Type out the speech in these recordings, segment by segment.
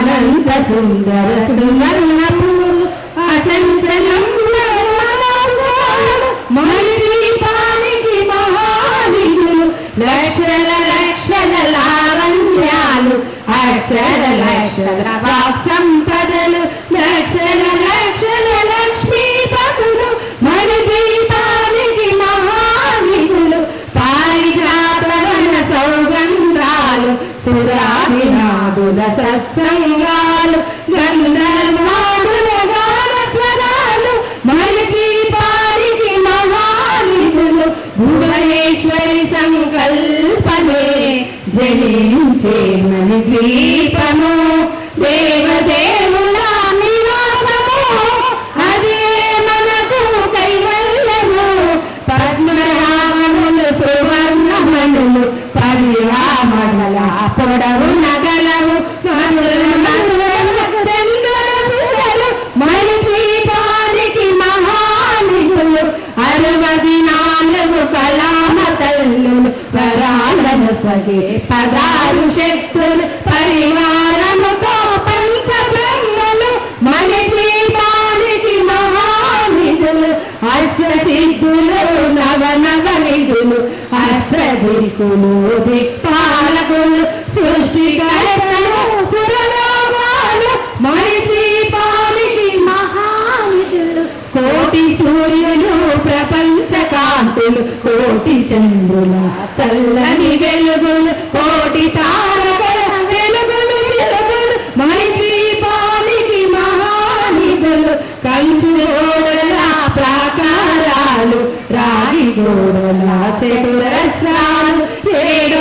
అనంత సుందర సుందరపులు అచంచలం మణిదీపానికి మహానిధులు లక్షల లక్షల లావణ్యాలు అక్షర లక్షల వాక్ సంపదలు లక్షల లక్షల లక్ష్మీపతులు మణిదీపానికి మహానిధులు పారిజాతవన సౌగంధాలు సురాభినాదుల సత్సంగాలు గంధర్వాదుల గాన స్వరాలు మణిదీపానికి మహానిధులు భువనేశ్వరి సంకల్పమే జనించే మణిద్వీపము దేవదేవుల నివాసము అదే మనకు కైవల్యము పద్మరాగములు సువర్ణమణులు పరిరామణల పొడవు నగలవు చంద్రసులు మణిదీపానికి మహానిధులు 64 కళామ తల్లులు వరాలను సగే 16 శక్తులు పరివారముతో పంచబ్రహ్మలు మణిదీపానికి మహానిధులు అష్టసిద్ధులు నవనిధులు అష్టదిక్కులు దిక్పాలకులు సృష్టికర్తలు సురలోకాలు మణిదీపానికి మహానిధులు కోటి సూర్యులు ప్రపంచ కాంతులు కోటి చంద్రుల చల్లని వెలుగులు కోటి తారకల వెలుగులు వెలుగులు మణిదీపానికి మహానిధులు కంచు గోడల ప్రాకారాలు రాగి గోడల చతురస్రాలు 7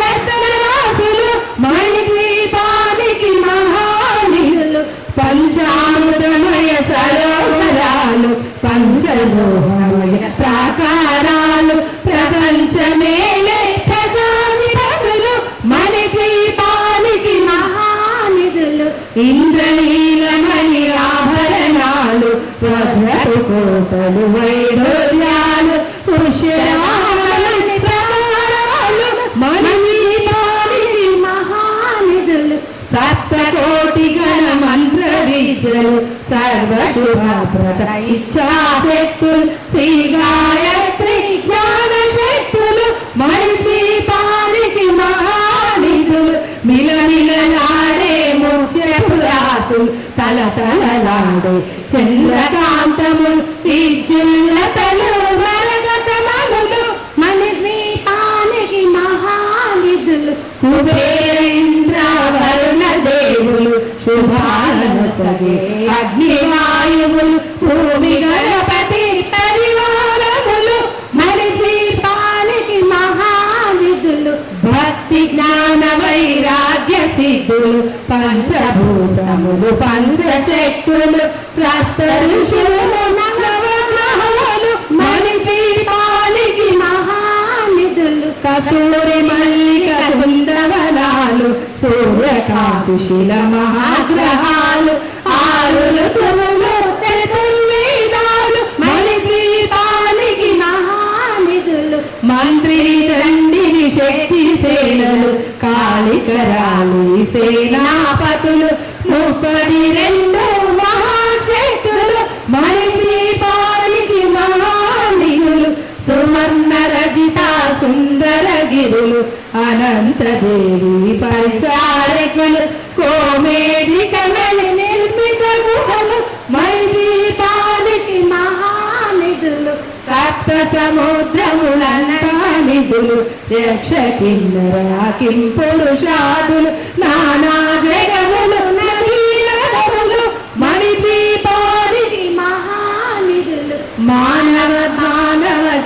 రత్నరాసులు మణిదీపానికి మహానిధులు పంచామృతమయ సరోవరాలు పంచలోహమయ ప్రాకారాలు ప్రపంచమేలే ప్రజాధిపతులు మణిదీపానికి మహానిధులు ఇంద్రనీలమణి ఆభరణాలు వజ్రపు కోటలు వైఢూర్యాలు పుష్యరామణి ప్రహారాలు మణిదీపానికి మహానిధులు సప్తకోటి గణ మంత్ర విద్యలు సర్వశుభప్రద ఇచ్ఛాశక్తులు శ్రీ గాయత్రి జ్ఞాన శక్తులు మణిదీపానికి మహానిధులు మిలమిలలాడే ముత్యపురాసులు తలతలలాడే చంద్రకాంతములు విద్యుల్లతలు వరగతమనులు మణిదీపానికి మహానిధులు కుబేరేంద్ర వరుణ దేవులు శుభాలను సగే అగ్నివాయువులు భూమి గణపతి పరివారములు మణిదీపానికి మహానిధులు భక్తి జ్ఞాన వైరాగ్య సిద్ధులు పంచభూతములు పంచశక్తులు ప్రాప్త ఋషులు నవగ్రహాలు మణిదీపానికి మహానిధులు కస్తూరి మల్లిక బృందవనాలు సూర్యకాంతి శిల మహాగ్రహాలు 6 ఋతువులు చతుర్వేదాలు మణిదీపానికి మహానిధులు మంత్రి దండిని శక్తి సేనలు కాళికరాలి సేనాపతులు 32 మహాశక్తులు మణిదీపానికి మహానిధులు సువర్ణ రజిత సుందర గిరులు అనంతదేవి పరిచారకులు కోమేది కమలి నిర్మిత గుహలు మణిదీపానికి మహానిధులు సప్త సముద్రములంతా నిధులు యక్ష కిన్నర కిం పురుషాదులు నానా జగములు నదీనదులు మణిదీపానికి మహానిధులు మానవ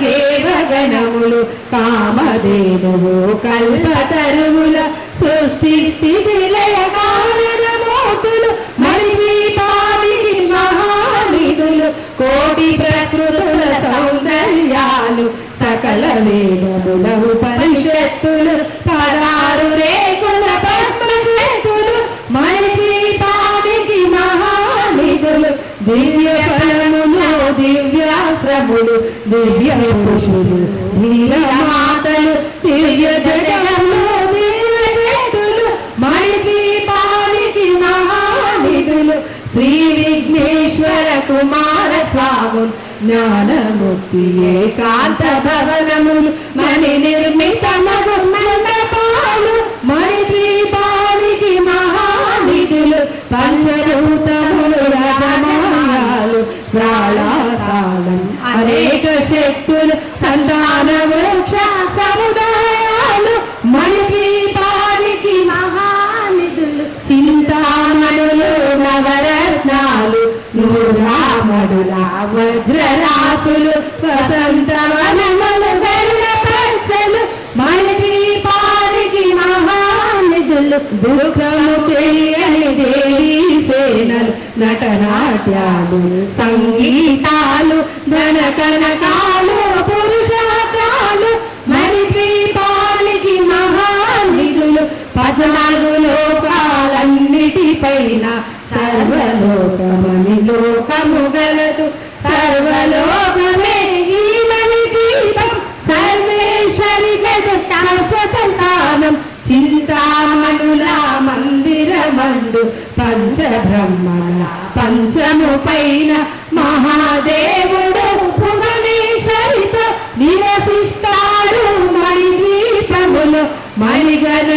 గేవగణములు కామధేనువు కల్పతరువుల సృష్టి స్థితి లయ కారణమూర్తులు మణిదీపానికి మహానిధులు కోటి ప్రకృతుల సౌందర్యాలు సకల వేదముల ఉపనిషత్తులు 16 రేకుల పద్మశేతులు మణిదీపానికి మహానిధులు దివ్య ఫలములు దివ్యాశ్రములు దివ్య పురుషులు నీలమాతలు దివ్య జగములు దివ్య చేతులు మణిదీపానికి శ్రీ విఘ్నేశ్వర కుమార స్వామి జ్ఞానముక్తి ఏకాంత భవనములు మణి నిర్మిత మండపాలు మణిద్వీపానికి మహానిధులు పంచభూతములు రజమాయాలు ప్రాళాసాలం అనేక శక్తులు సంతాన మోక్ష సముదాయాలు మణిద్వీపానికి మహానిధులు చింతామణులు నవరత్నాలు నూరామడుల వజ్రరాసులు వసంతవనములు గరుడ పంచలు మణిద్వీపానికి మహానిధులు దుఃఖము తెలియని దేవీ సేనలు నటనాట్యాలు సంగీతాలు ధన కనకాలు పురుషార్థాలు మణిద్వీపానికి మహానిధులు 14 లోకాలన్నిటిపైన సర్వలోకమని లోకము గలదు సర్వలోకమే ఈ మణిద్వీపం సర్వేశ్వరి గజ శాశ్వత స్థానం చింతామణుల మందిరమందు పంచబ్రహ్మణ పంచము పైన మహాదేవుడు భువనేశ్వరితో నివసిస్తాడు మణిద్వీపములో మణిగణ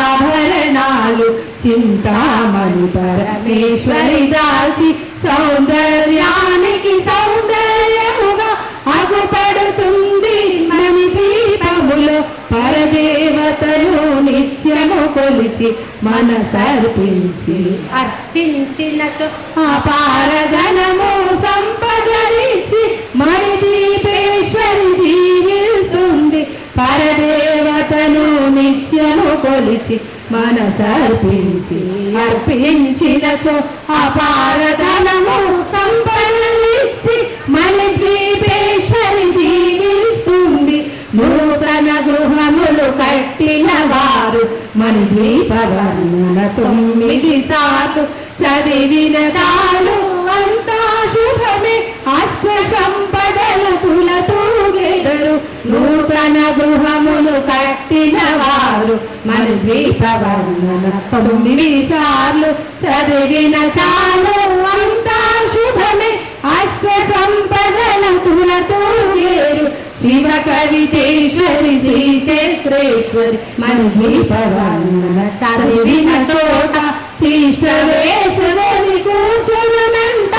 ఖచ్చితాభరణాలు చింతామణి పరమేశ్వరి దాల్చి సౌందర్యానికి సౌందర్యముగా అగుపడుతుంది మణిద్వీపములో పరదేవతలు నిత్యము కొలిచి మనసర్పించి అర్చించినచో అపారధనము సంపదలిచ్చి మణిద్వీపేశ్వరి దీవిస్తుంది పరదేవతను నిత్యము కొలిచి మనసర్పించి అర్పించినచో అపారధనము సంపదలిచ్చి మణిద్వీపేశ్వరి దీవిస్తుంది నూతన గృహములు కట్టిన వారు మణిద్వీపవర్ణన 9 సార్లు చదివిన చాలు అంతా శుభమే అష్ట సంపదల తులతూగెదరు నూతన గృహములు కట్టిన వారు మణిద్వీపవర్ణన 9 సార్లు చదివిన చాలు అంతా శుభమే అష్ట సంపదల తులతూగేరు శివ కవితేశ్వరి శ్రీ చైత్రేశ్వరి మణిద్వీపవర్ణన చదివిన చోట తిష్టవేశ్వరి కూర్చునంట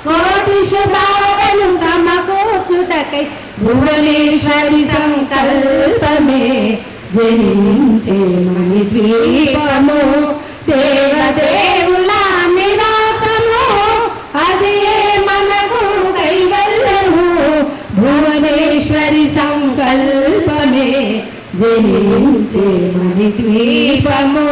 కోటి శుభాలను సమకూర్చుటకై భువనేశ్వరి సంకల్పమే జనించే మణిద్వీపము దేవదేవుల నివాసము అదే మనకు కైవల్యము భువనేశ్వరి సంకల్పమే జనించే మణిద్వీపము